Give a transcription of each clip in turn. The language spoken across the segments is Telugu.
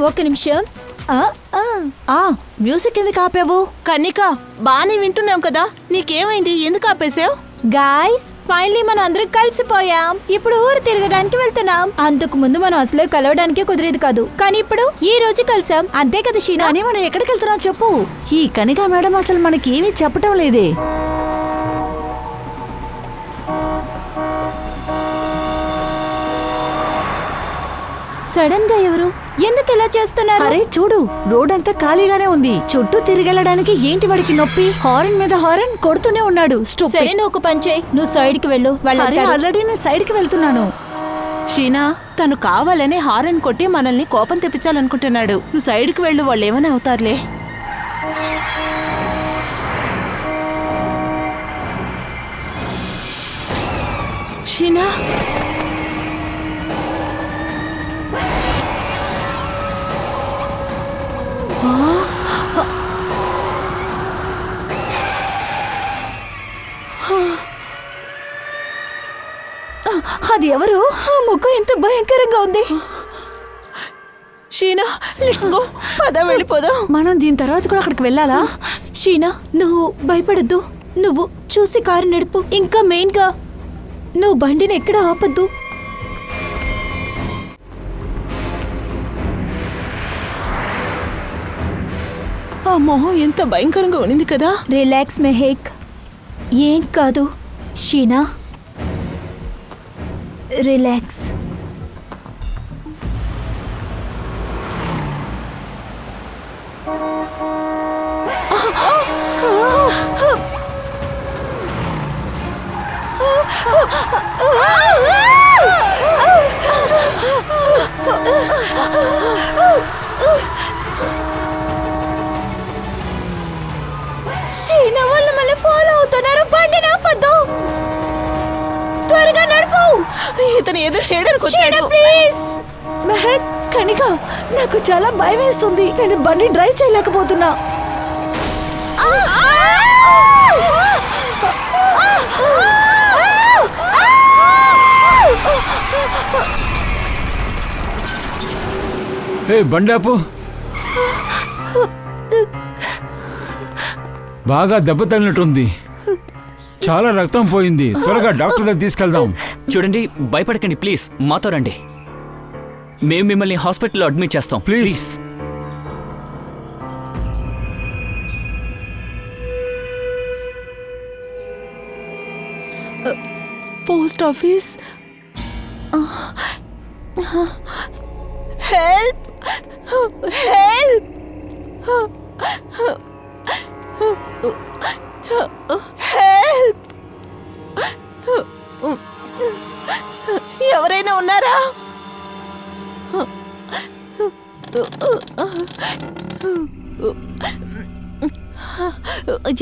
ఒక నిమిషం. మ్యూజిక్ ఎందుకు ఆపావు? కన్నిక, బానే వింటున్నాం కదా, నీకేమైంది? ఎందుకు ఆపేసావు? గాయ్స్, ఫైనలీ మనం అందరం కలిసిపోయాం. ఇప్పుడు ఊరు తిరగడానికి వెళ్తున్నాం. అంతకు ముందు మనం అసలు కలవడానికి కుదిరేది కాదు, కానీ ఇప్పుడు ఈ రోజు కలిసాం. అంతే కదా షీనా? కానీ మనం ఎక్కడికి వెళ్తున్నాం చెప్పు. ఈ కనికా మేడం అసలు మనకేమీ చెప్పటం లేదే. సడన్ గా ఎవరు ఎందుకు ఇలా చేస్తున్నారు? అరే చూడు, రోడ్ అంతా ఖాళీగానే ఉంది. చుట్టూ తిరిగెళ్ళడానికి ఏంటి వాడికి నొప్పి? హారన్ మీద హారన్ కొడుతూనే ఉన్నాడు. సరే, నువ్వు ఒక పని చేయి, నువ్వు సైడ్ కి వెళ్ళు. ఆల్రెడీ నేను సైడ్ కి వెళ్తున్నాను. షీనా, తను కావాలనే హారన్ కొట్టి మనల్ని కోపం తెప్పించాలనుకుంటున్నాడు. నువ్వు సైడ్కి వెళ్ళు, వాళ్ళు ఏమైనా అవుతారులే. షీనా, అది ఎవరు? ముఖం ఎంత భయంకరంగా ఉంది. షీనా, లెట్స్ గో, పద వెళ్ళిపోదాం. మనం దీని తర్వాత కూడా అక్కడికి వెళ్ళాలా? షీనా, నువ్వు భయపడద్దు. నువ్వు చూసి కారు నడుపు. ఇంకా మెయిన్ గా నువ్వు బండిని ఎక్కడ ఆపద్దు. ఆ మొహం ఎంత భయంకరంగా ఉన్నింది కదా. రిలాక్స్ మెహేక్, ఏం కాదు. షీనా, రిలాక్స్. షీనా, వాళ్ళు మళ్ళీ ఫాలో అవుతున్నారు. బండి నాపద్దు, త్వరగా నడుపు. ఇతను ఏదో చేయడానికి వచ్చాడు. ప్లీజ్. మెహక్, కనిక, నాకు చాలా భయం వేస్తుంది. నేను బండి డ్రైవ్ చేయలేకపోతున్నా. బండాపు, బాగా దెబ్బ తగిలినట్టుంది. చాలా రక్తం పోయింది. త్వరగా డాక్టర్ దగ్గర తీసుకెళ్దాం. చూడండి, భయపడకండి ప్లీజ్, మాతో రండి. మేము మిమ్మల్ని హాస్పిటల్లో అడ్మిట్ చేస్తాం please. Post office. Help, help, help. ఎవరైనా ఉన్నారా?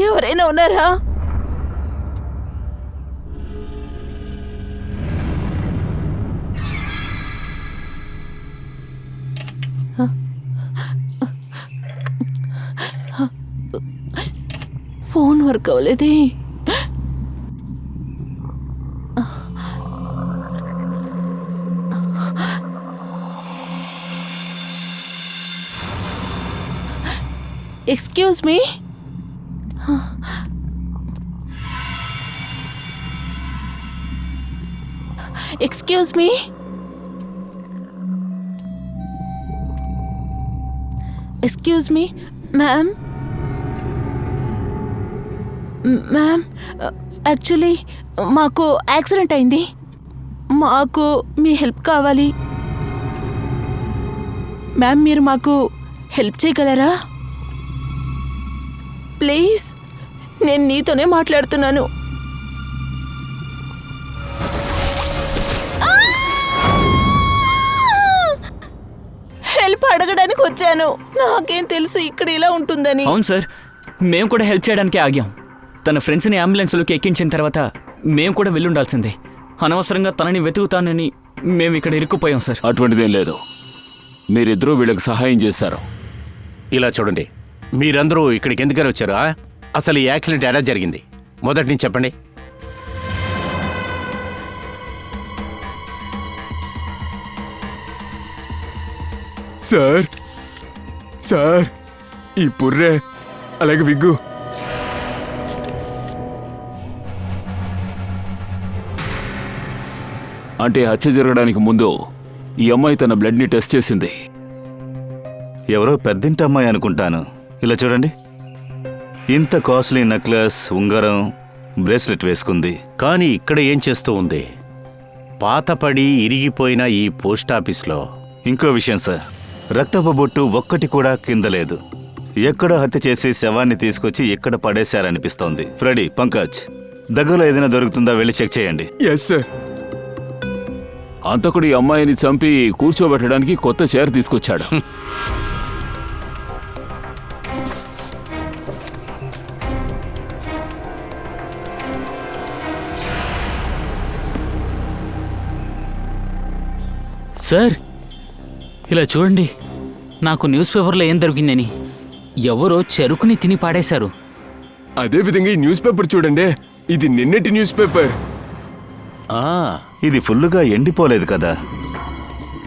ఎవరైనా ఉన్నారా? ఫోన్ వర్క్ అవ్వలేదే. Excuse me. Excuse me. Excuse me ma'am. Ma'am, actually మాకు యాక్సిడెంట్ అయింది. మాకు మీ హెల్ప్ కావాలి. మ్యామ్, మీరు మాకు హెల్ప్ చేయగలరా? ప్లీజ్, నేను నీతోనే మాట్లాడుతున్నాను. హెల్ప్ అడగడానికి వచ్చాను. నాకేం తెలుసు ఇక్కడ ఇలా ఉంటుందని. అవును సార్, మేము కూడా హెల్ప్ చేయడానికి ఆగాం. తన ఫ్రెండ్స్ని అంబులెన్స్లోకి ఎక్కించిన తర్వాత మేము కూడా వెళ్ళుండాల్సిందే. అనవసరంగా తనని వెతుకుతానని మేము ఇక్కడ ఇరుక్కుపోయాం సార్. అటువంటిదేం లేదు, మీరిద్దరూ వీళ్ళకి సహాయం చేశారు. ఇలా చూడండి, మీరందరూ ఇక్కడికి ఎందుకని వచ్చారు? అసలు ఈ యాక్సిడెంట్ ఎలా జరిగింది మొదటి నుంచి చెప్పండి. సార్ సార్ ఈ పుర్రె అలాగే విగ్గు అంటే హత్య జరగడానికి ముందు ఈ అమ్మాయి తన బ్లడ్ని టెస్ట్ చేసింది. ఎవరో పెద్దింటి అమ్మాయి అనుకుంటాను. ఇలా చూడండి, ఇంత కాస్ట్లీ నెక్లెస్, ఉంగరం, బ్రేస్లెట్ వేసుకుంది. కానీ ఇక్కడ ఏం చేస్తూ ఉంది? పాతపడి ఇరిగిపోయిన ఈ పోస్టాఫీస్లో. ఇంకో విషయం సార్, రక్తపు బొట్టు ఒక్కటి కూడా కింద లేదు. ఎక్కడ హత్య చేసి శవాన్ని తీసుకొచ్చి ఎక్కడ పడేశారనిపిస్తోంది. ఫ్రెడీ, పంకజ్, దగ్గరలో ఏదైనా దొరుకుతుందా వెళ్ళి చెక్ చేయండి. Yes sir. అంతకుడు ఈ అమ్మాయిని చంపి కూర్చోబెట్టడానికి కొత్త చైర్ తీసుకొచ్చాడు. సార్, ఇలా చూడండి, నాకు న్యూస్ పేపర్లో ఏం దొరికిందని. ఎవరో చెరుకుని తిని పాడేశారు. అదే విధంగా ఈ న్యూస్ పేపర్ చూడండి, ఇది నిన్నటి న్యూస్ పేపర్. ఇది ఫుల్లుగా ఎండిపోలేదు కదా,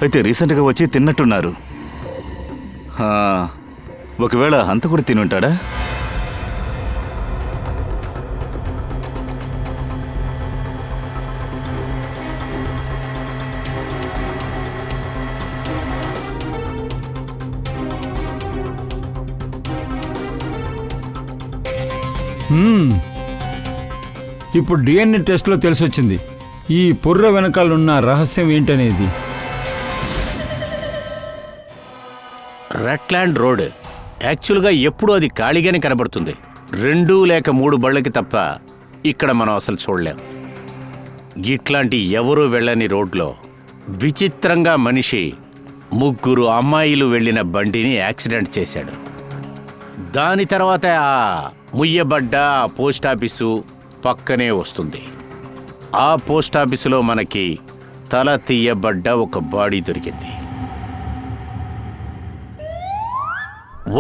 అయితే రీసెంట్గా వచ్చి తిన్నట్టున్నారు. ఒకవేళ హంతకుడు తినుంటాడా? ఇప్పుడు డిఎన్ఏ టెస్ట్లో తెలిసొచ్చింది ఈ పుర్ర వెనకాలన్న రహస్యం ఏంటనేది. రెట్లాండ్ రోడ్ యాక్చువల్గా ఎప్పుడూ అది ఖాళీగానే కనబడుతుంది. 2 లేక 3 బళ్ళకి తప్ప ఇక్కడ మనం అసలు చూడలేం. ఇట్లాంటి ఎవరూ వెళ్ళని రోడ్లో విచిత్రంగా మనిషి 3 అమ్మాయిలు వెళ్ళిన బండిని యాక్సిడెంట్ చేశాడు. దాని తర్వాత ఆ ముయ్యబడ్డ ఆ పోస్టాఫీసు పక్కనే వస్తుంది. ఆ పోస్టాఫీసులో మనకి తల తీయబడ్డ ఒక బాడీ దొరికింది.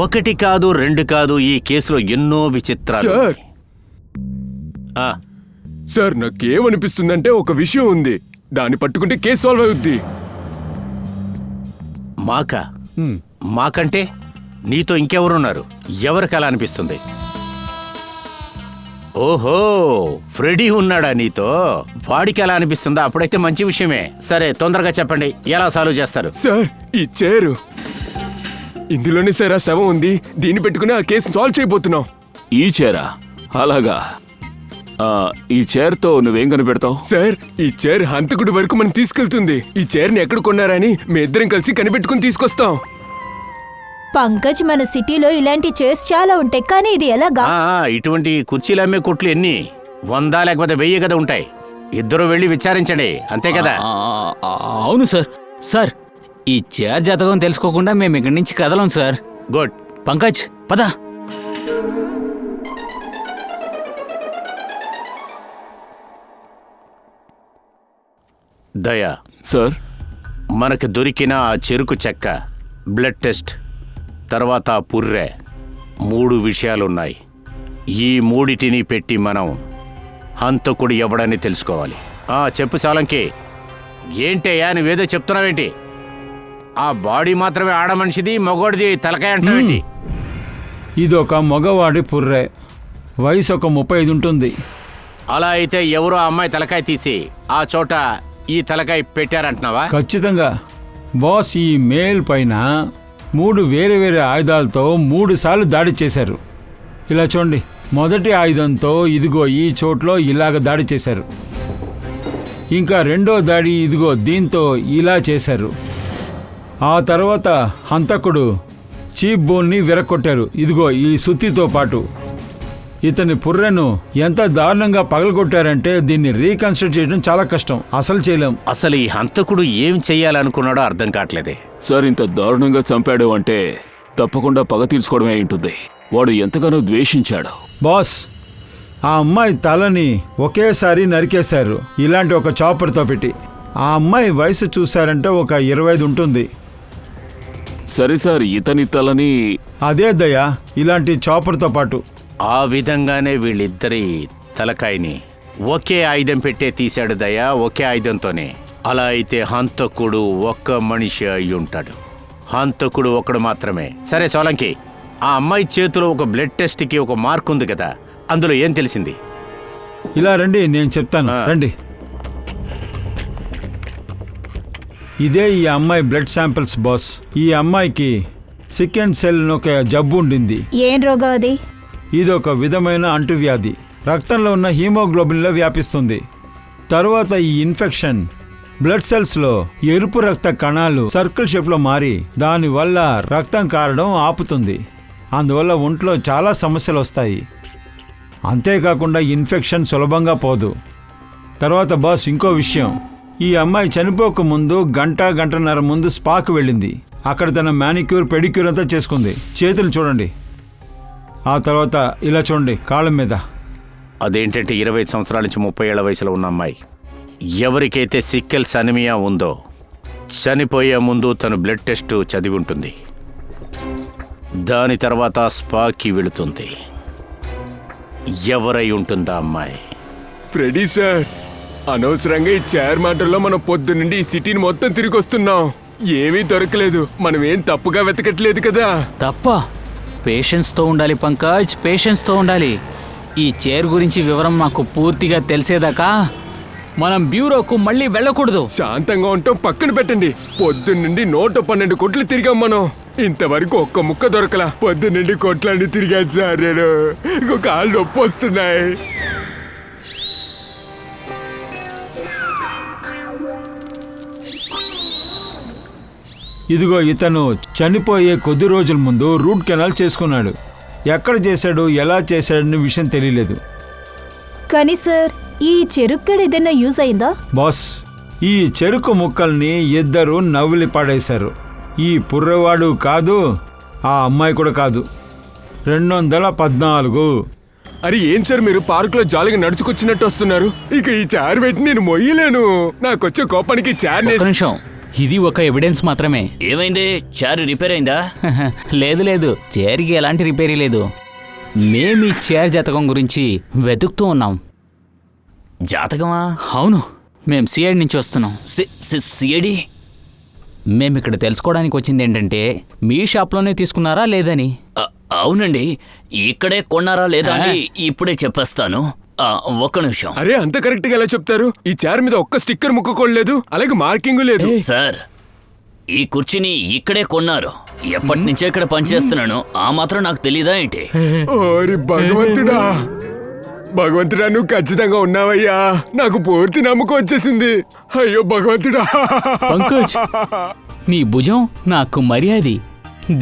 1 కాదు 2 కాదు, ఈ కేసులో ఎన్నో విచిత్రాలు సార్. ఉన్నాయి. సార్, నాకేమనిపిస్తుందంటే ఒక విషయం ఉంది, దాన్ని పట్టుకుంటే కేసు సాల్వ్ అవుద్ది. మాకంటే నీతో ఇంకెవరున్నారు? ఎవరికి అలా అనిపిస్తుంది? ఓహో, ఫ్రెడీ ఉన్నాడా నీతో? వాడికి ఎలా అనిపిస్తుందా? అప్పుడైతే మంచి విషయమే. సరే, తొందరగా చెప్పండి, ఎలా సాల్వ్ చేస్తారు? సార్, ఈ చైరు ఇందులోనే సార్ ఆ శవం ఉంది, దీన్ని పెట్టుకుని ఆ కేసు సాల్వ్ చేయబోతున్నాం. ఈ చైరా? అలాగా. ఈ చైర్తో నువ్వేం కనిపెడతావు? సార్, ఈ చైర్ హంతకుడి వరకు మనం తీసుకెళ్తుంది. ఈ చైర్ని ఎక్కడ కొన్నారని మేమిద్దరం కలిసి కనిపెట్టుకుని తీసుకొస్తాం. పంకజ్, మన సిటీలో ఇలాంటి చైర్స్ చాలా ఉంటాయి, కానీ ఇది ఎలాగా? ఇటువంటి కుర్చీలు అమ్మే కొట్లు ఎన్ని 100 లేకపోతే 1000 కదా ఉంటాయి. ఇద్దరు వెళ్ళి విచారించండి, అంతే కదా? అవును సార్. సార్, ఈ చైర్ జాతకం తెలుసుకోకుండా మేము ఇక్కడి నుంచి కదలం సార్. గుడ్. పంకజ్, పద. దయా సార్, మనకు దొరికిన ఆ చెరుకు చెక్క, బ్లడ్ టెస్ట్, తర్వాత ఆ పుర్రె, 3 విషయాలున్నాయి. ఈ 3టిని పెట్టి మనం హంతకుడు ఎవడని తెలుసుకోవాలి. చెప్పు సాలంకి. ఏంటయ్యా నువ్వేదో చెప్తున్నావేంటి? ఆ బాడీ మాత్రమే ఆడ మనిషిది, మగోడిది తలకాయ అంటావేంటి? ఇదొక మగవాడి పుర్రె, వయసు ఒక 35 ఉంటుంది. అలా అయితే ఎవరో అమ్మాయి తలకాయ తీసి ఆ చోట ఈ తలకాయ పెట్టారంటున్నావా? ఖచ్చితంగా బాస్. ఈ మేల్ పైన 3 వేరే వేరే ఆయుధాలతో 3 సార్లు దాడి చేశారు. ఇలా చూడండి, మొదటి ఆయుధంతో ఇదిగో ఈ చోట్లో ఇలాగ దాడి చేశారు. ఇంకా రెండో దాడి ఇదిగో దీంతో ఇలా చేశారు. ఆ తర్వాత హంతకుడు చీప్ బోన్ని విరక్కొట్టారు, ఇదిగో ఈ సుత్తితో పాటు. ఇతని పుర్రెను ఎంత దారుణంగా పగలగొట్టారంటే దీన్ని రీకన్స్ట్రక్ట్ చేయడం చాలా కష్టం, అసలు చేయలేం. అసలు ఈ హంతకుడు ఏం చెయ్యాలనుకున్నాడో అర్థం కావట్లేదే. సార్, ఇంత దారుణంగా చంపాడు అంటే తప్పకుండా పగ తీర్చుకోవడమే ఉంటుంది. వాడు ఎంతగానో ద్వేషించాడు. బాస్, ఆ అమ్మాయి తలని ఒకేసారి నరికేశారు, ఇలాంటి ఒక చాపర్తో పెట్టి. ఆ అమ్మాయి వయసు చూశారంటే ఒక 25 ఉంటుంది. సరే సార్, ఇతని తలని అదే దయా, ఇలాంటి చాపర్తో పాటు. ఆ విధంగానే వీళ్ళిద్దరి తలకాయని ఒకే ఆయుధం పెట్టే తీశాడు దయా, ఒకే ఆయుధంతోనే. అలా అయితే హంతకుడు ఒక్క మనిషి అయి ఉంటాడు. హంతకుడు ఒకడు మాత్రమే. సరే సోలంకి, ఆ అమ్మాయి చేతిలో ఒక బ్లడ్ టెస్ట్కి ఒక మార్క్ ఉంది కదా, అందులో ఏం తెలిసింది? ఇలా రండి, నేను చెప్తాను. రండి. ఇదే ఈ అమ్మాయి బ్లడ్ శాంపిల్స్ బాస్. ఈ అమ్మాయికి సికెన్ సెల్ ఒక జబ్బు ఉండింది. ఏం రోగం అది? ఇది ఒక విధమైన అంటువ్యాధి. రక్తంలో ఉన్న హీమోగ్లోబిన్లో వ్యాపిస్తుంది. తర్వాత ఈ ఇన్ఫెక్షన్ బ్లడ్ సెల్స్లో ఎరుపు రక్త కణాలు సర్కిల్ షేప్లో మారి దానివల్ల రక్తం కారడం ఆపుతుంది. అందువల్ల ఒంట్లో చాలా సమస్యలు వస్తాయి. అంతేకాకుండా ఇన్ఫెక్షన్ సులభంగా పోదు. తర్వాత బాస్, ఇంకో విషయం, ఈ అమ్మాయి చనిపోక ముందు గంటన్నర ముందు స్పాకు వెళ్ళింది. అక్కడ తన మ్యానిక్యూర్ పెడిక్యూర్ అంతా చేసుకుంది. చేతులు చూడండి. ఆ తర్వాత ఇలా చూడండి, కాళ్ళ మీద. అదేంటంటే 25 సంవత్సరాల నుంచి 30 ఏళ్ల వయసులో ఉన్న అమ్మాయి. ఎవరికైతే సిక్కెల్స్ అనిమియా ఉందో చనిపోయే ముందు తను బ్లడ్ టెస్ట్ చదివి ఉంటుంది. దాని తర్వాత స్పాకి వెళుతుంది. ఎవరై ఉంటుందా అమ్మాయి? ఫ్రెడీ సార్, అనవసరంగా ఈ చైర్ మాటల్లో మనం పొద్దు నుండి ఈ సిటీని మొత్తం తిరిగి వస్తున్నాం. ఏమీ దొరకలేదు. మనం ఏం తప్పుగా వెతకట్లేదు కదా. తప్ప పేషెన్స్తో ఉండాలి పంకజ్, పేషెన్స్తో ఉండాలి. ఈ చైర్ గురించి వివరం మాకు పూర్తిగా తెలిసేదాకా మనం బ్యూరోకు మళ్ళీ వెళ్ళకూడదు. శాంతంగా ఉంటాం పక్కన పెట్టండి. పొద్దున్నుండి 112 కోట్లు తిరిగాం మనం. ఇంతవరకు ఒక్క ముక్క దొరకలా. పొద్దున్నుండి కోట్లన్నీ తిరిగాను సార్. నేను కాళ్ళు నొప్పి వస్తున్నాయి. ఇదిగో ఇతను చనిపోయే కొద్ది రోజుల ముందు రూట్ కెనాల్ చేసుకున్నాడు. ఎక్కడ చేశాడు, ఎలా చేశాడని విషయం తెలియలేదు. కానీ సార్, ఈ చెరుక్కడ ఏదైనా యూజ్ అయిందా? బాస్, ఈ చెరుకు ముక్కల్ని ఇద్దరు నవ్వులి పాడేశారు. ఈ పుర్రవాడు కాదు, ఆ అమ్మాయి కూడా కాదు. 214. అరే ఏం సార్, మీరు పార్కులో జాలీగా నడుచుకొచ్చినట్టు వస్తున్నారు. ఇక ఈ చైర్ పెట్టి నేను మొయ్యలేను. నాకొచ్చే కోపానికి చైర్ ఒక్క నిమిషం, ఇది ఒక ఎవిడెన్స్ మాత్రమే. ఏమైంది? చైర్ రిపేర్ అయిందా? లేదు లేదు, చైర్కి ఎలాంటి రిపేరీ లేదు. మేము ఈ చైర్ జాతకం గురించి వెతుకుతూ ఉన్నాం. జాతకమా? అవును, మేము సిఐడి నుంచి వస్తున్నాం. సిఐడి? మేము ఇక్కడ తెలుసుకోవడానికి వచ్చింది ఏంటంటే, మీ షాప్లోనే తీసుకున్నారా లేదని. అవునండి, ఇక్కడే కొన్నారా లేదా అని ఇప్పుడే చెప్పేస్తాను. ఒక్క నిమిషం. అరే అంత కరెక్ట్ గా ఎలా చెప్తారు? ఈ చైర్ మీద ఒక్క స్టిక్కర్ ముక్కోలేదు, అలాగే మార్కింగ్ లేదు. సార్, ఈ కుర్చీని ఇక్కడే కొన్నారు. ఎప్పటి నుంచో ఇక్కడ పనిచేస్తున్నాను. ఆ మాత్రం నాకు తెలీదా ఏంటి? ఓరి భగవంతుడా, భగవంతుడా నువ్వు ఖచ్చితంగా ఉన్నావయ్యా. నాకు పూర్తి నమ్మకం వచ్చేసింది. అయ్యో భగవంతుడా. పంకజ్, నీ భుజం నాకు మర్యాది.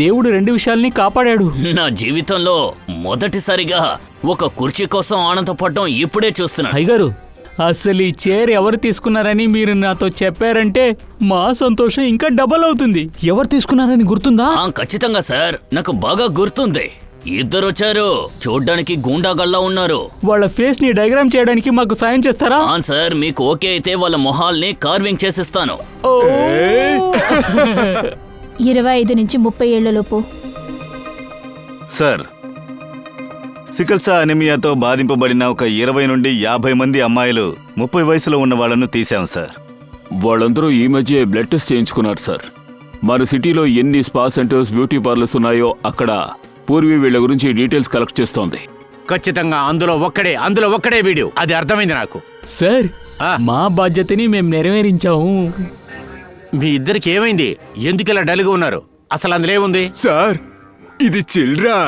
దేవుడు 2 విషయాల్ని కాపాడాడు. నా జీవితంలో మొదటిసారిగా ఒక కుర్చీ కోసం ఆనందపడటం ఇప్పుడే చూస్తున్నా. అయ్యగారు, అసలు ఈ చైర్ ఎవరు తీసుకున్నారని మీరు నాతో చెప్పారంటే మా సంతోషం ఇంకా డబల్ అవుతుంది. ఎవరు తీసుకున్నారని గుర్తుందా? ఖచ్చితంగా సార్, నాకు బాగా గుర్తుంది. ఇద్దరు వచ్చారు, చూడ్డానికి గూండాగల్లా ఉన్నారు. వాళ్ళ ఫేస్ ని డయాగ్రామ్ చేయడానికి మాకు సాయం చేస్తారా? సార్, మీకు ఓకే అయితే వాళ్ళ మొహాల్ని కార్వింగ్ చేసిస్తాను. 25 నుంచి 30 ఏళ్లలోపు. సార్, సికల్సా అనిమియాతో బాధింపబడిన ఒక 20 నుండి 50 మంది అమ్మాయిలు 30 వయసులో ఉన్న వాళ్ళను తీసాం సార్. వాళ్ళందరూ ఈ మధ్య బ్లడ్ టెస్ట్ చేయించుకున్నారు సార్. మన సిటీలో ఎన్ని స్పా సెంటర్స్, బ్యూటీ పార్లర్స్ ఉన్నాయో అక్కడ పూర్వీ వీళ్ళ గురించి డీటెయిల్స్ కలెక్ట్ చేస్తోంది. ఖచ్చితంగా అందులో ఒక్కడే వీడియో. అది అర్థమైంది నాకు. సార్, మా బాధ్యతని మేము నెరవేరించాము. మీ ఇద్దరికి ఏమైంది? ఎందుకు ఇలా డల్గా ఉన్నారు? అసలు అందులో ఏముంది? సార్, ఇది చిల్డ్రా.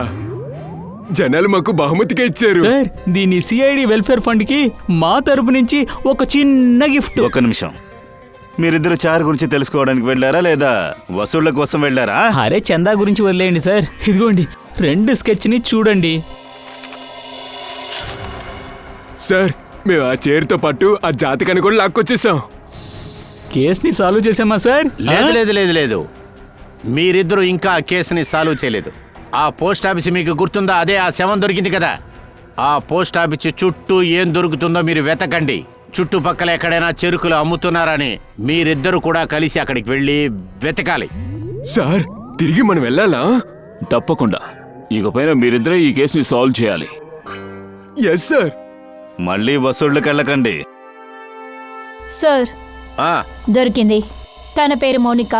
జనాలు మాకు బహుమతిగా ఇచ్చారు. సార్, దీని సిఐడి వెల్ఫేర్ ఫండ్ కి మా తరపు నుంచి ఒక చిన్న గిఫ్ట్. ఒక నిమిషం, మీరిద్దరు చార్ గురించి తెలుసుకోవడానికి వెళ్ళారా లేదా వసూళ్ల కోసం వెళ్ళారా? అరే చందా గురించి వదిలేయండి సార్. ఇదిగోండి 2 స్కెచ్ ని చూడండి. సార్, మేము ఆ చైర్తో పాటు ఆ జాతకాన్ని కూడా లాక్కొచ్చేసాం. కేసుని సాల్వ్ చేసామా సార్? లేదు, మీరిద్దరూ ఇంకా ఆ కేసుని సాల్వ్ చేయలేదు. ఆ పోస్ట్ ఆఫీస్ మీకు గుర్తుందా? అదే ఆ శవం దొరికింది కదా. ఆ పోస్ట్ ఆఫీస్ చుట్టూ ఏం దొరుకుతుందో మీరు వెతకండి. చుట్టుపక్కల ఎక్కడైనా చెరుకులు అమ్ముతున్నారని మీరిద్దరు కూడా కలిసి అక్కడికి వెళ్ళి వెతకాలి. సార్, తిరిగి మనం వెళ్ళాలా? తప్పకుండా. ఇకపైన మీరిద్దరే ఈ కేసుని సాల్వ్ చేయాలి. Yes sir. మళ్ళీ వసూళ్లకు వెళ్ళకండి. సార్, దొరికింది. తన పేరు మౌనిక.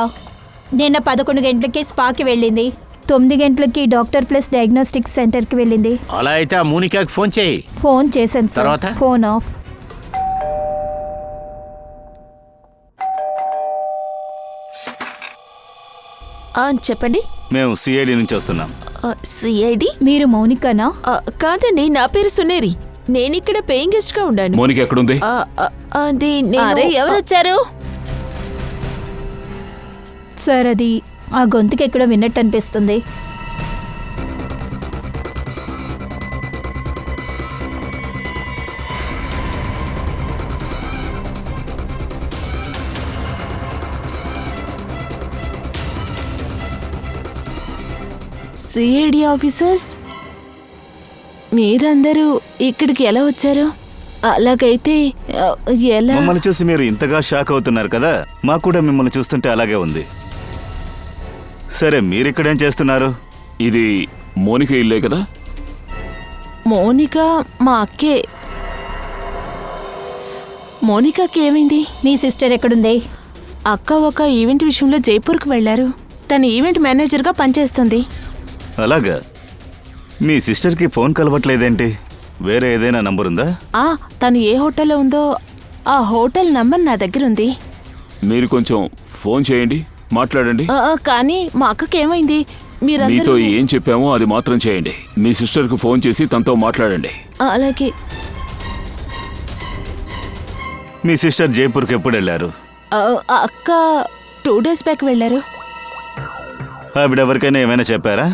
నిన్న 11 గంటలకి స్పాకి వెళ్ళింది, 9 గంటలకి డాక్టర్ ప్లస్ డయాగ్నోస్టిక్ సెంటర్కి వెళ్ళింది. అలా అయితే ఆ మోనికాకి ఫోన్ చేయి. ఫోన్ చేశాను సార్. తర్వాత? Phone off. చెప్పండి. మేము సిఐడి నుంచి వస్తున్నాం. సిఐడి? మీరు మౌనికనా? కాదండి, నా పేరు సునేరి. నేను ఇక్కడ పేయింగ్ గెస్ట్ గా ఉండాను. మోనిక ఎక్కడుంది? అది ఎవరు వచ్చారు? సార్ అది ఆ గొంతుకి ఎక్కడో విన్నట్టు అనిపిస్తుంది. సిఐడి ఆఫీసర్స్, మీరందరూ ఇక్కడికి ఎలా వచ్చారు? అలాగైతే ఎలా? మమ్మల్ని చూసి మీరు ఇంతగా షాక్ అవుతున్నారు కదా, మాకు కూడా మిమ్మల్ని చూస్తుంటే అలాగే ఉంది. సరే, మీరిక్కడేం చేస్తున్నారు? ఇది మోనిక ఇల్లే కదా? మోనిక మా అక్కే. మోనికాకి ఏమైంది? మీ సిస్టర్ ఎక్కడుంది? అక్క ఒక ఈవెంట్ విషయంలో జైపూర్కి వెళ్లారు. తను ఈవెంట్ మేనేజర్గా పనిచేస్తుంది. అలాగా? మీ సిస్టర్కి ఫోన్ కలవట్లేదేంటి? వేరే ఏదైనా నంబర్ ఉందా? తను ఏ హోటల్లో ఉందో ఆ హోటల్ నంబర్ నా దగ్గర ఉంది. మీరు కొంచెం ఫోన్ చేయండి, మాట్లాడండి. కానీ మా అక్కకి ఏమైంది? మీతో మీరందరూ ఏం చెప్పామో అది మాత్రం చేయండి. మీ సిస్టర్కి ఫోన్ చేసి తనతో మాట్లాడండి. అలాగే. మీ సిస్టర్ జైపూర్కి ఎప్పుడు వెళ్ళారు? అక్క 2 days బ్యాక్ వెళ్ళారు. ఆవిడెవరికైనా ఏమైనా చెప్పారా?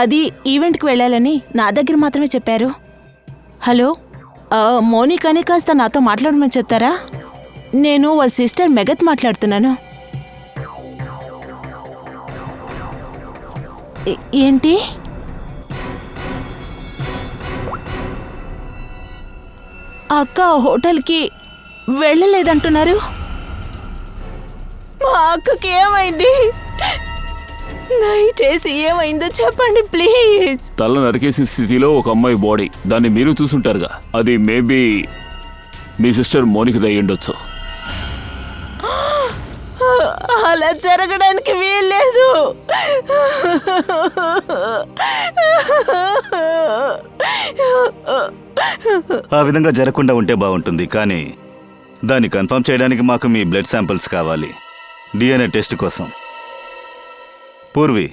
అది ఈవెంట్కి వెళ్ళాలని నా దగ్గర మాత్రమే చెప్పారు. హలో, మోనికాని కాస్త నాతో మాట్లాడమని చెప్తారా? నేను వాళ్ళ సిస్టర్ మెగత్ మాట్లాడుతున్నాను. ఏంటి? అక్క హోటల్కి వెళ్ళలేదంటున్నారు. మా అక్కకి ఏమైంది? దయచేసి ఏమైందో చెప్పండి ప్లీజ్. తల నరికేసిన స్థితిలో ఒక అమ్మాయి బాడీ, దాన్ని మీరు చూసుంటారుగా. అది మేబీ మీ సిస్టర్ మోనిక దై ఉండొచ్చు. అలా జరగడానికి వీల్లేదు. ఆ విధంగా జరగకుండా ఉంటే బాగుంటుంది, కానీ దాన్ని కన్ఫర్మ్ చేయడానికి మాకు మీ బ్లడ్ శాంపిల్స్ కావాలి, డిఎన్ఏ టెస్ట్ కోసం. పూర్వి.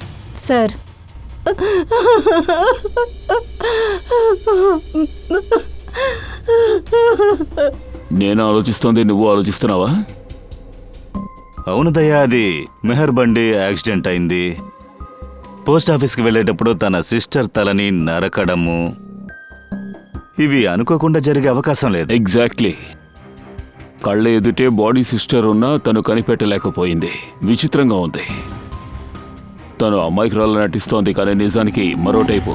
సార్, నేను ఆలోచిస్తోంది నువ్వు ఆలోచిస్తున్నావా? అవును దయ్యా, అది మెహర్ బండి యాక్సిడెంట్ అయింది. పోస్ట్ ఆఫీస్కి వెళ్ళేటప్పుడు తన సిస్టర్ తలని నరకడము, ఇవి అనుకోకుండా జరిగే అవకాశం లేదు. ఎగ్జాక్ట్లీ. కళ్ళ ఎదుటే బాడీ సిస్టర్ ఉన్నా తను కనిపెట్టలేకపోయింది. విచిత్రంగా ఉంది. తను అమాయకురాలు నటిస్తోంది, కానీ నిజానికి మరో టైపు.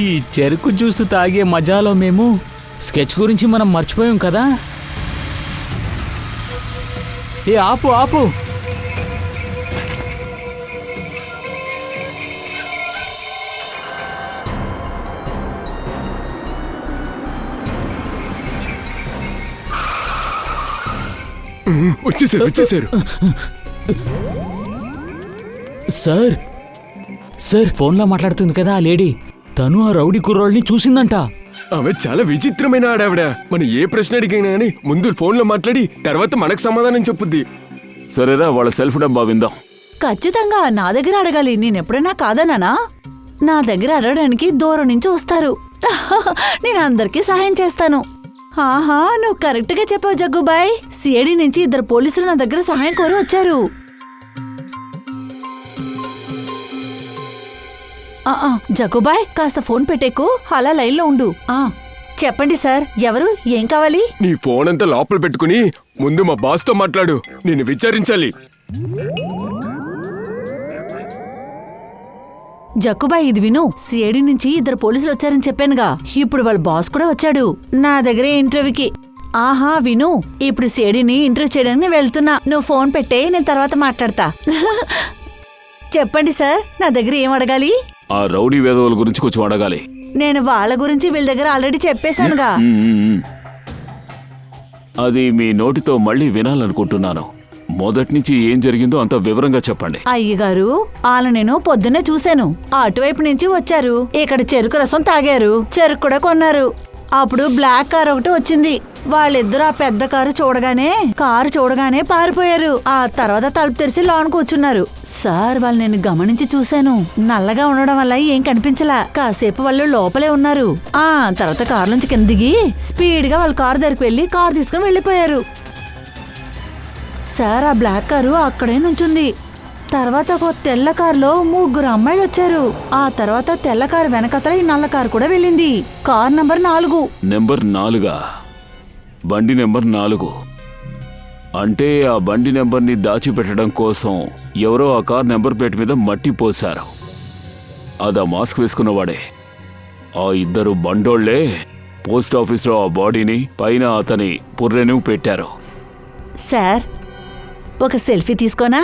ఈ చెరుకు జ్యూస్ తాగే మజాలో మేము స్కెచ్ గురించి మనం మర్చిపోయాం కదా. ఏ ఆపు ఆపు. వచ్చేసారు. సార్ సార్, ఫోన్లో మాట్లాడుతుంది కదా ఆ లేడీ, తను ఆ రౌడీ కుర్రోళ్ళని చూసిందంట. ఆమె చాలా విచిత్రమైన ఆడావిడ. మనం ఏ ప్రశ్న అడిగినా గానీ ముందు ఫోన్లో మాట్లాడి తర్వాత మనకు సమాధానం చెప్పుద్ది. సరేరా, వాళ్ళ సెల్ఫ్ డబ్బా విందాం. ఖచ్చితంగా నా దగ్గర అడగాలి. నేనెప్పుడైనా కాదన్నానా? నా దగ్గర అడగడానికి దూరం నుంచి వస్తారు. నేను అందరికీ సహాయం చేస్తాను. ఆహా, నువ్వు కరెక్ట్గా చెప్పావు జగ్గుబాయ్. సిఐడి నుంచి 2 పోలీసులు నా దగ్గర సహాయం కోరి వచ్చారు. జగ్గుబాయ్, కాస్త ఫోన్ పెట్టేకు, అలా లైన్లో ఉండు. చెప్పండి సార్, ఎవరు, ఏం కావాలి? నీ ఫోన్ అంతా లోపల పెట్టుకుని ముందు మా బాస్తో మాట్లాడు. నేను విచారించాలి. జక్కుబాయ్, ఇది విను. సిఐడి నుంచి 2 పోలీసులు వచ్చారని చెప్పానుగా. ఇప్పుడు వాళ్ళ బాస్ కూడా వచ్చాడు నా దగ్గర ఇంటర్వ్యూకి. ఆహా విను, ఇప్పుడు సేడిని ఇంటర్వ్యూ చేయడానికి వెళ్తున్నా. నువ్వు ఫోన్ పెట్టే, నేను తర్వాత మాట్లాడతా. చెప్పండి సార్, నా దగ్గర ఏం అడగాలి? ఆ రౌడీ వేదవుల గురించి కొంచెం అడగాలి. నేను వాళ్ళ గురించి వీళ్ళ దగ్గర ఆల్రెడీ చెప్పేశానుగా. అది మీ నోటితో మళ్ళీ వినాలనుకుంటున్నాను. మొదటి నుంచి ఏం జరిగిందో అంత వివరంగా చెప్పండి. అయ్యగారు, వాళ్ళ నేను పొద్దున్నే చూశాను. అటువైపు నుంచి వచ్చారు, ఇక్కడ చెరుకు రసం తాగారు, చెరుకు కూడా కొన్నారు. అప్పుడు బ్లాక్ కార్ ఒకటి వచ్చింది. వాళ్ళిద్దరూ ఆ పెద్ద కారు చూడగానే పారిపోయారు. ఆ తర్వాత తలుపు తెరిచి లోన్ కూర్చున్నారు. సార్, వాళ్ళు నేను గమనించి చూశాను. నల్లగా ఉండడం వల్ల ఏం కనిపించలా. కాసేపు వాళ్ళు లోపలే ఉన్నారు. ఆ తర్వాత కారు నుంచి కింద దిగి స్పీడ్ గా వాళ్ళ కారు దగ్గరికి వెళ్లి కారు తీసుకుని వెళ్ళిపోయారు. సార్, ఆ బ్లాక్ కారు అక్కడే నుంచుంది. తర్వాత ఒక తెల్ల కారులో 3 అమ్మాయిలు వచ్చారు. ఆ తర్వాత తెల్ల కారు వెనకతల ఈ నల్ల కారు కూడా వెళ్ళింది. Car number 4. నెంబర్ 4? బండి నెంబర్ 4 అంటే ఆ బండి నెంబర్ని దాచిపెట్టడం కోసం ఎవరో ఆ కార్ నెంబర్ ప్లేట్ మీద మట్టి పోశారు. అదా మాస్క్ వేసుకున్నవాడే. ఆ ఇద్దరు బండోళ్లే పోస్ట్ ఆఫీస్లో ఆ బాడీని పైన అతని పుర్రెను పెట్టారు. సార్, ఒక సెల్ఫీ తీసుకోనా?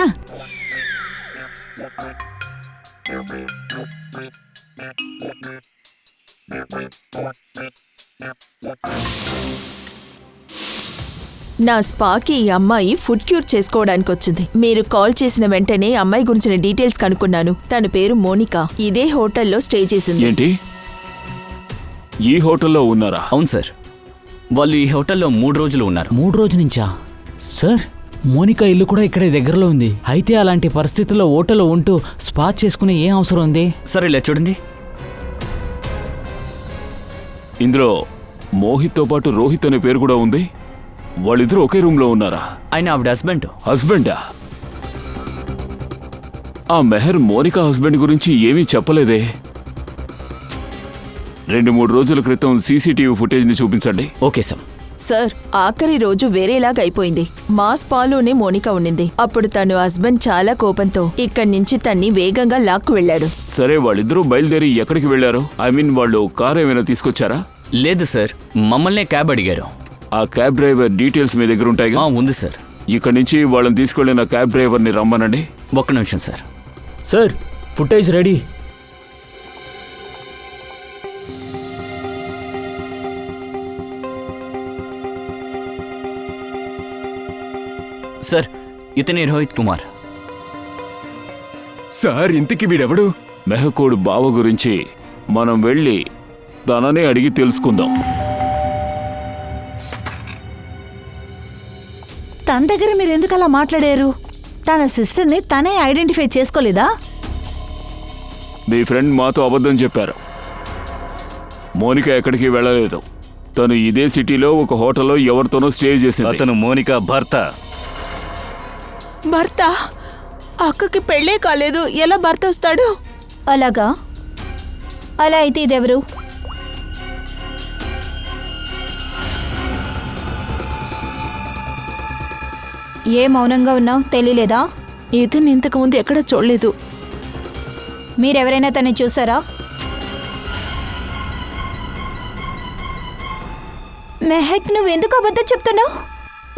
నా స్పాకి ఈ అమ్మాయి ఫుడ్ క్యూర్ చేసుకోవడానికి వచ్చింది. మీరు కాల్ చేసిన వెంటనే అమ్మాయి గురించిన డీటెయిల్స్ కనుక్కున్నాను. తన పేరు మోనికా. ఇదే హోటల్లో స్టే చేసింది. ఏంటి, ఈ హోటల్లో ఉన్నారా? అవును సార్, వాళ్ళు ఈ హోటల్లో 3 రోజులు ఉన్నారు. 3 రోజుల నుంచా? సార్, మోనికా ఇల్లు కూడా ఇక్కడే దగ్గరలో ఉంది. అయితే అలాంటి పరిస్థితుల్లో హోటల్లో ఉంటూ స్పా చేసుకునే ఏం అవసరం ఉంది? సరే, ఇలా చూడండి. ఇందులో మోహిత్తో పాటు రోహిత్ అనే పేరు కూడా ఉంది. వాళ్ళిద్దరూ ఒకే రూమ్లో ఉన్నారా? ఆయన ఆవిడ హస్బెండ్. హస్బెండా? ఆ మెహర్ మోనికా హస్బెండ్ గురించి ఏమీ చెప్పలేదే. 2-3 రోజుల క్రితం సీసీటీవీ ఫుటేజ్ని చూపించండి. Okay sir. సార్, ఆఖరి రోజు వేరేలాగా అయిపోయింది. మా స్పాలోనే మోనికా ఉండింది. అప్పుడు తను హస్బెండ్ చాలా కోపంతో ఇక్కడి నుంచి తన్ని వేగంగా లాక్కు వెళ్ళాడు. సరే, వాళ్ళిద్దరూ బయలుదేరి ఎక్కడికి వెళ్లారు? వాళ్ళు కారు ఏమైనా తీసుకొచ్చారా? లేదు సార్, మమ్మల్నే క్యాబ్ అడిగారు. ఆ క్యాబ్ డ్రైవర్ డీటెయిల్స్ మీ దగ్గర ఉంటాయిగా? ఉంది సార్. ఇక్కడి నుంచి వాళ్ళని తీసుకెళ్లిన క్యాబ్ డ్రైవర్ని రమ్మనండి. ఒక్క నిమిషం sir. Sir, footage ready. Sir, ఇతనే రోహిత్ కుమార్. సార్, ఇంతకీ వీడెవడు? మెహకోడ్ బావ గురించి మనం వెళ్ళి తననే అడిగి తెలుసుకుందాం. తన దగ్గర మీరెందుకు అలా మాట్లాడారు? తన సిస్టర్ని తనే ఐడెంటిఫై చేసుకోలేదా? మీ ఫ్రెండ్ మాతో అబద్ధం చెప్పారు. మోనికా ఎక్కడికి వెళ్ళలేదు. తను ఇదే సిటీలో ఒక హోటల్లో ఎవరితోనో స్టే చేసింది. అతను మోనికా భర్త. భర్త? అక్కకి పెళ్ళే కాలేదు, ఎలా భర్త వస్తాడు? అలాగా? అలా అయితే ఇదెవరు? ఏ మౌనంగా ఉన్నావు? తెలియలేదా? ఇతను ఇంతకు ముందు ఎక్కడ చూడలేదు. మీరెవరైనా తనని చూసారా? మెహక్, నువ్వెందుకు అబద్ధం చెప్తున్నావు?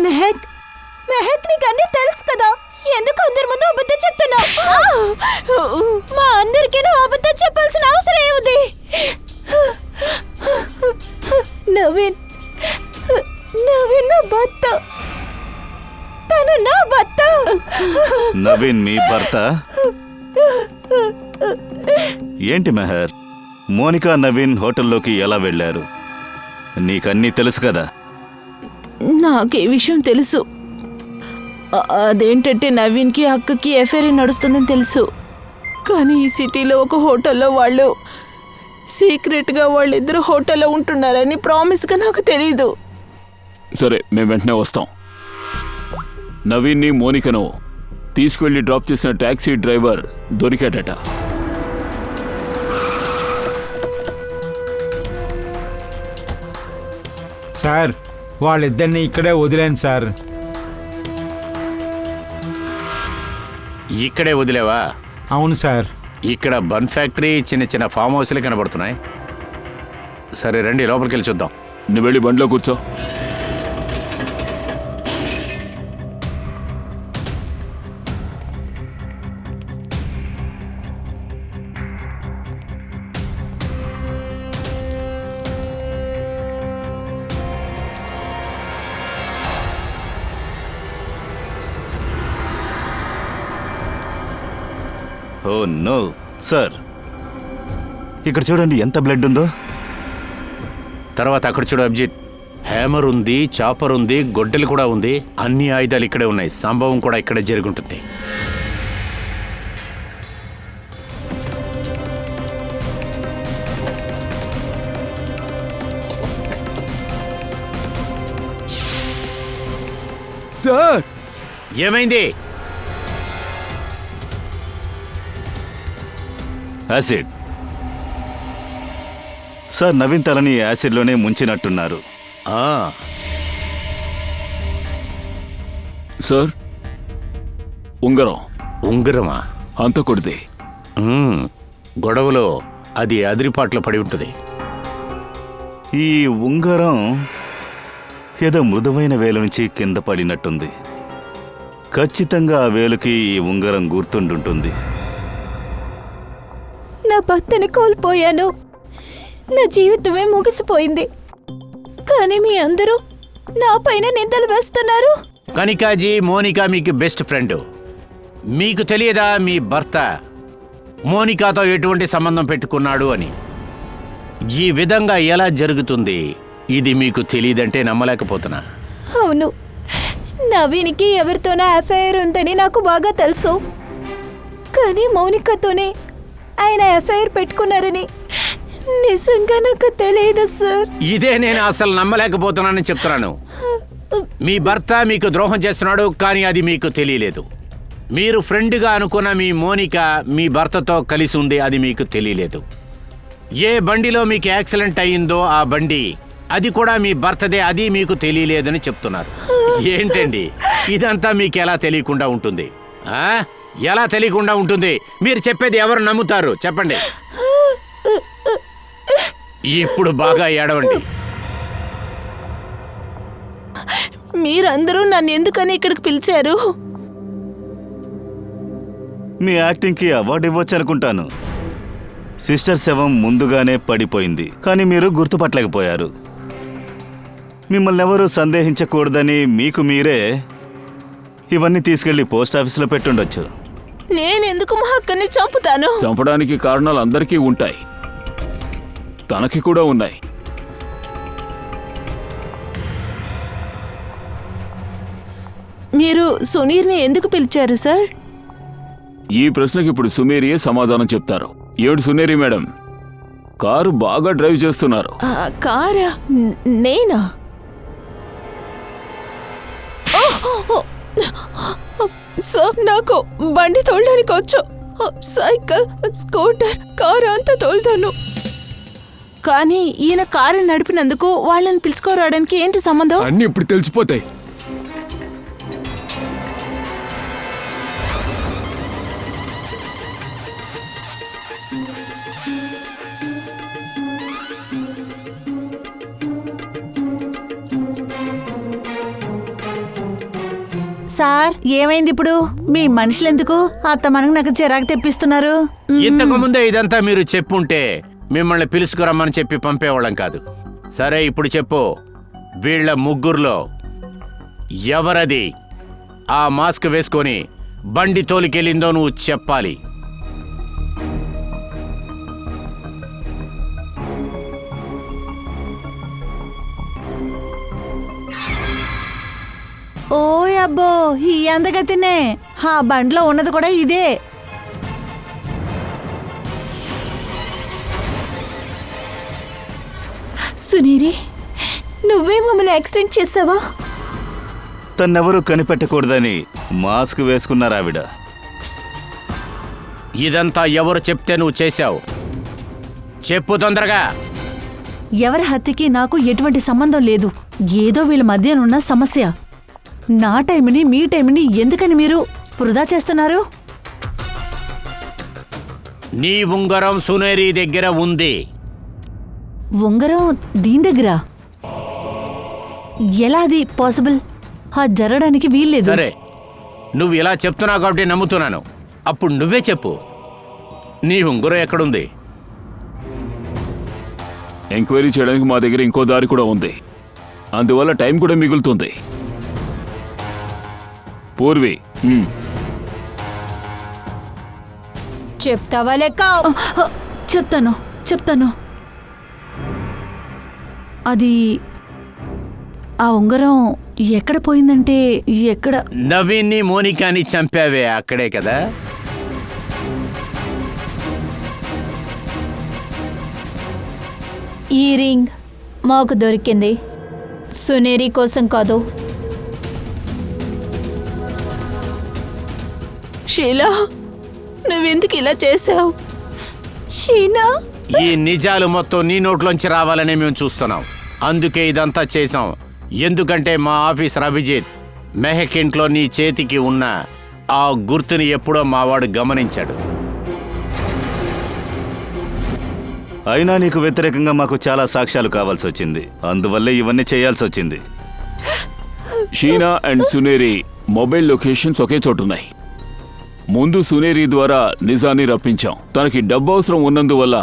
మెహక్, నీకు అన్నీ తెలుసు కదా, ఎందుకు అందరి ముందు అబద్ధం చెప్తున్నావు? మా అందరికీ నువ్వు అబద్ధం చెప్పాల్సిన అవసరం ఏముంది? నవీన్ నా భర్త. తను నా భర్త. నవీన్ మీ భర్త? ఏంటి మెహర్, మోనికా నవీన్ హోటల్లోకి ఎలా వెళ్ళారు? నీకన్నీ తెలుసు కదా? నాకు ఈ విషయం తెలుసు. అదేంటంటే నవీన్కి అక్కకి ఎఫ్ఐఆర్ నడుస్తుందని తెలుసు. కానీ ఈ సిటీలో ఒక హోటల్లో వాళ్ళు సీక్రెట్గా వాళ్ళిద్దరు హోటల్లో ఉంటున్నారని ప్రామిస్గా నాకు తెలీదు. సరే, మేము వెంటనే వస్తాం. నవీన్ని మోనికను తీసుకువెళ్ళి డ్రాప్ చేసిన టాక్సీ డ్రైవర్ దొరికాడట. సార్, వాళ్ళిద్దరిని ఇక్కడే వదిలేను సార్. ఇక్కడే వదిలేవా? అవును సార్. ఇక్కడ బన్ ఫ్యాక్టరీ, చిన్న చిన్న ఫామ్ హౌస్లే కనబడుతున్నాయి. సరే రండి, లోపలికి వెళ్ళి చూద్దాం. నువ్వు వెళ్ళి బండిలో కూర్చో. ఓ నో సార్, ఇక్కడ చూడండి ఎంత బ్లడ్ ఉందో. తర్వాత అక్కడ చూడు అభిజిత్, హ్యామర్ ఉంది, చాపర్ ఉంది, గొడ్డలి కూడా ఉంది. అన్ని ఆయుధాలు ఇక్కడే ఉన్నాయి. సంభవం కూడా ఇక్కడే జరుగుంటుంది. సార్, ఏమైంది? యాసిడ్ సార్, నవీన్ తలని యాసిడ్లోనే ముంచినట్టున్నారు. ఆ, సార్, ఉంగరం ఉంగరమా? హంతకుడిది. గొడవలో అది అదిరిపాట్లో పడి ఉంటుంది. ఈ ఉంగరం ఏదో మృదువైన వేలు నుంచి కింద పడినట్టుంది. ఖచ్చితంగా ఆ వేలుకి ఈ ఉంగరం గుర్తుండుంటుంది. నా భర్తని కోల్పోయాను. నా జీవితమే ముగిసిపోయింది. కానీ మీ అందరూ నా పైన నిందలు వేస్తున్నారు. కనికాజీ, మోనికా మీకు బెస్ట్ ఫ్రెండ్. మీకు తెలియదా మీ భర్త మోనికాతో ఎటువంటి సంబంధం పెట్టుకున్నాడు అని? ఈ విధంగా ఎలా జరుగుతుంది ఇది మీకు తెలియదంటే నమ్మలేకపోతున్నా. అవును, నవీన్కి ఎవరితోనో అఫైర్ ఉందని నాకు బాగా తెలుసు. కానీ మౌనికతోనే ఆయన అఫైర్ పెట్టుకున్నారని నిజంగా నాకు తెలియదు సార్. ఇదే నేను అసలు నమ్మలేకపోతున్నానని చెప్తున్నాను. మీ భర్త మీకు ద్రోహం చేస్తున్నాడు, కానీ అది మీకు తెలియలేదు. మీరు ఫ్రెండ్గా అనుకున్న మీ మోనిక మీ భర్తతో కలిసి ఉంది, అది మీకు తెలియలేదు. ఏ బండిలో మీకు యాక్సిడెంట్ అయ్యిందో ఆ బండి అది కూడా మీ భర్తదే, అది మీకు తెలియలేదని చెప్తున్నారు. ఏంటండి ఇదంతా మీకు ఎలా తెలియకుండా ఉంటుంది? ఎలా తెలియకుండా ఉంటుంది? మీరు చెప్పేది ఎవరు నమ్ముతారు చెప్పండి. ఇప్పుడు బాగా ఏడవండి. మీరందరూ నన్ను ఎందుకని ఇక్కడికి పిలిచారు? మీ యాక్టింగ్కి అవార్డు ఇవ్వచ్చు అనుకుంటాను. సిస్టర్ శవం ముందుగానే పడిపోయింది, కానీ మీరు గుర్తుపట్టలేకపోయారు. మిమ్మల్ని ఎవరూ సందేహించకూడదని మీకు మీరే ఇవన్నీ తీసుకెళ్లి పోస్ట్ ఆఫీసులో పెట్టుండొచ్చు. నేనెందుకు మా అక్కని చంపుతాను? చంపడానికి కారణాలు అందరికీ ఉంటాయి, తనకి కూడా ఉన్నాయి. మీరు సునీర్ని ఎందుకు పిలిచారు సార్? ఈ ప్రశ్నకి ఇప్పుడు సుమేరియే సమాధానం చెప్తారు. ఏడు సునేరి మేడం, కారు బాగా డ్రైవ్ చేస్తున్నారు. కారా? నేనా? సార్, నాకు బండి తోలడానికి వచ్చు. సైకిల్, స్కూటర్, కారు అంతా తోలుతాను. కానీ ఈయన కారు నడిపినందుకు వాళ్ళని పిలుచుకోరావడానికి ఏంటి సంబంధం? అన్ని ఇప్పుడు తెలిసిపోతాయి. సార్, ఏమైంది ఇప్పుడు? మీ మనుషులెందుకు అత్త మనకు నాకు చిరాకు తెప్పిస్తున్నారు? ఇంతకు ముందే ఇదంతా మీరు చెప్పుంటే మిమ్మల్ని పిలుచుకురమ్మని చెప్పి పంపేవాళ్ళం కాదు. సరే ఇప్పుడు చెప్పు, వీళ్ళ ముగ్గురులో ఎవరది ఆ మాస్క్ వేసుకొని బండి తోలికెళ్ళిందో నువ్వు చెప్పాలి. ఓ అబ్బో, ఈ అందగతినే. ఆ బండిలో ఉన్నది కూడా ఇదే. సునీరి, నువ్వే మమ్మల్ని యాక్సిడెంట్ చేసావా? తన్నెవరూ కనిపెట్టకూడదని మాస్క్ వేసుకున్నారు ఆవిడ. ఇదంతా ఎవరు చెప్తే నువ్వు చేశావు? చెప్పు తొందరగా. ఎవరి హత్యకి నాకు ఎటువంటి సంబంధం లేదు. ఏదో వీళ్ళ మధ్యనున్న సమస్య. నా టైంని మీ టైంని ఎందుకని మీరు వృధా చేస్తున్నారు? నీ ఉంగరం సునేరి దగ్గర ఉంది. ఉంగరం దీని దగ్గర ఎలా అది పాసిబుల్? జరగడానికి వీల్లేదు. సరే, నువ్వు ఇలా చెప్తున్నావు కాబట్టి నమ్ముతున్నాను. అప్పుడు నువ్వే చెప్పు, నీ ఉంగరం ఎక్కడుంది? ఎంక్వైరీ చేయడానికి మా దగ్గర ఇంకో దారి కూడా ఉంది, అందువల్ల టైం కూడా మిగులుతుంది. పూర్వి, చెప్తావా లెక్క? చెప్తాను చెప్తాను. అది ఆ ఉంగరం ఎక్కడ పోయిందంటే ఎక్కడ నవీన్ని మోనికాని చంపావే అక్కడే కదా? ఈ రింగ్ మాకు దొరికింది, సునేరి కోసం కాదు. షీలా, నువ్వెందుకు ఇలా చేసావు? షీనా, ఈ నిజాలు మొత్తం నీ నోట్లోంచి రావాలనే మేము చూస్తున్నాం. అందుకే ఇదంతా చేశాం. ఎందుకంటే మా ఆఫీసర్ అభిజిత్ మెహక్ ఇంట్లో నీ చేతికి ఉన్న ఆ గుర్తుని ఎప్పుడో మావాడు గమనించాడు. అయినా నీకు వ్యతిరేకంగా మాకు చాలా సాక్ష్యాలు కావాల్సి వచ్చింది. అందువల్లే ఇవన్నీ చేయాల్సి వచ్చింది. షీనా అండ్ సునేరి మొబైల్ లొకేషన్స్ ఒకే చోటున్నాయి. ముందు సునేరి ద్వారా నిజాన్ని రప్పించాం. తనకి డబ్బు అవసరం ఉన్నందువల్ల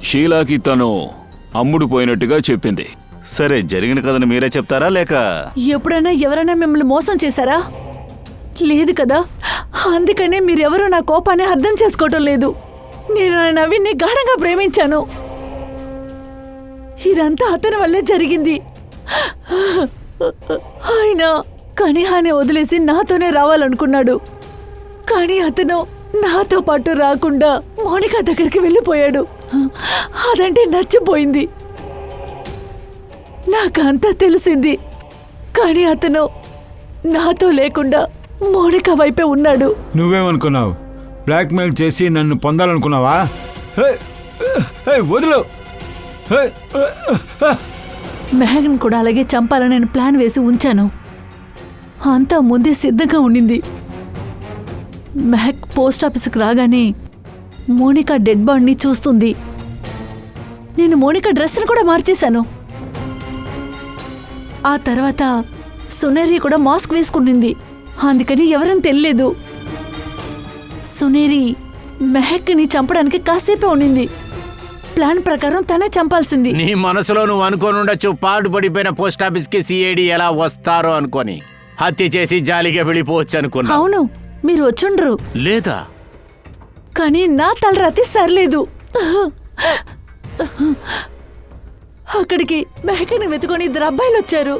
షీలాకి తను అమ్ముడు పోయినట్టుగా చెప్పింది. సరే, జరిగిన కథను మీరే చెప్తారా లేక? ఎప్పుడైనా ఎవరైనా మిమ్మల్ని మోసం చేశారా? లేదు కదా. అందుకనే మీరెవరూ నా కోపాన్ని అర్థం చేసుకోవటం లేదు. నేను నా నవీన్ని గాఢంగా ప్రేమించాను. ఇదంతా అతని వల్లే జరిగింది. ఆయన కనిహాని వదిలేసి నాతోనే రావాలనుకున్నాడు. కానీ అతను నాతో పాటు రాకుండా మోనికా దగ్గరికి వెళ్ళిపోయాడు. అదంటే నచ్చిపోయింది. నాకంతా తెలిసింది. కానీ అతను నాతో లేకుండా మోనికా వైపే ఉన్నాడు. నువ్వేమనుకున్నావు? బ్లాక్మెయిల్ చేసి నన్ను పొందాలనుకున్నావా? వదిలు. మెహగ్ని కూడా అలాగే చంపాలని నేను ప్లాన్ వేసి ఉంచాను. అంతా ముందే సిద్ధంగా ఉండింది. మెహక్ పోస్ట్ ఆఫీస్కి రాగానే మోనికా డెడ్ బాడీని చూస్తుంది. నేను మోనికా డ్రెస్ని కూడా మార్చేశాను. ఆ తర్వాత సునేరి కూడా మాస్క్ వేసుకునింది. అందుకని ఎవరని తెలియలేదు. సునేరి మెహక్ని చంపడానికి కాసేపే ఉండింది. ప్లాన్ ప్రకారం తనే చంపాల్సింది. నీ మనసులో నువ్వు అనుకోనుండొచ్చు, పాడుపడిపోయిన పోస్ట్ ఆఫీస్కి సిఐడి ఎలా వస్తారో అనుకొని హత్య చేసి జాలిగా వెళ్ళిపోవచ్చు అనుకున్నా. అవును, మీరు వచ్చుండ్రు. లేదా? కానీ నా తలరాతి సర్లేదు. అక్కడికి మెహక్ని వెతుకొని ఇద్దరు అబ్బాయిలు వచ్చారు.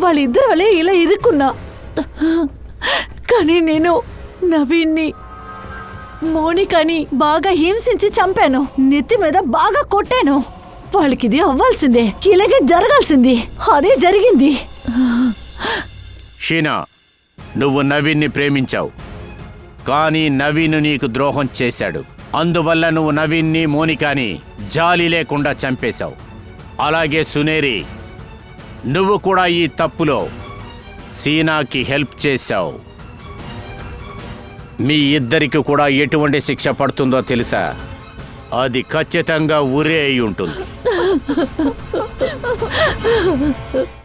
వాళ్ళిద్దరు వల్లే ఇలా ఇరుక్కున్నా. కానీ నేను నవీన్ని మోనికాని బాగా హింసించి చంపాను. నెత్తి మీద బాగా కొట్టాను. వాళ్ళకిది అవ్వాల్సిందే, ఇలాగే జరగాల్సింది. అదే జరిగింది. షీనా, నువ్వు నవీన్ని ప్రేమించావు. కానీ నవీన్ నీకు ద్రోహం చేశాడు. అందువల్ల నువ్వు నవీన్ని మోనికాని జాలి లేకుండా చంపేశావు. అలాగే సునేరి, నువ్వు కూడా ఈ తప్పులో సీనాకి హెల్ప్ చేశావు. మీ ఇద్దరికి కూడా ఎటువంటి శిక్ష పడుతుందో తెలుసా? అది ఖచ్చితంగా ఉరి అయి ఉంటుంది.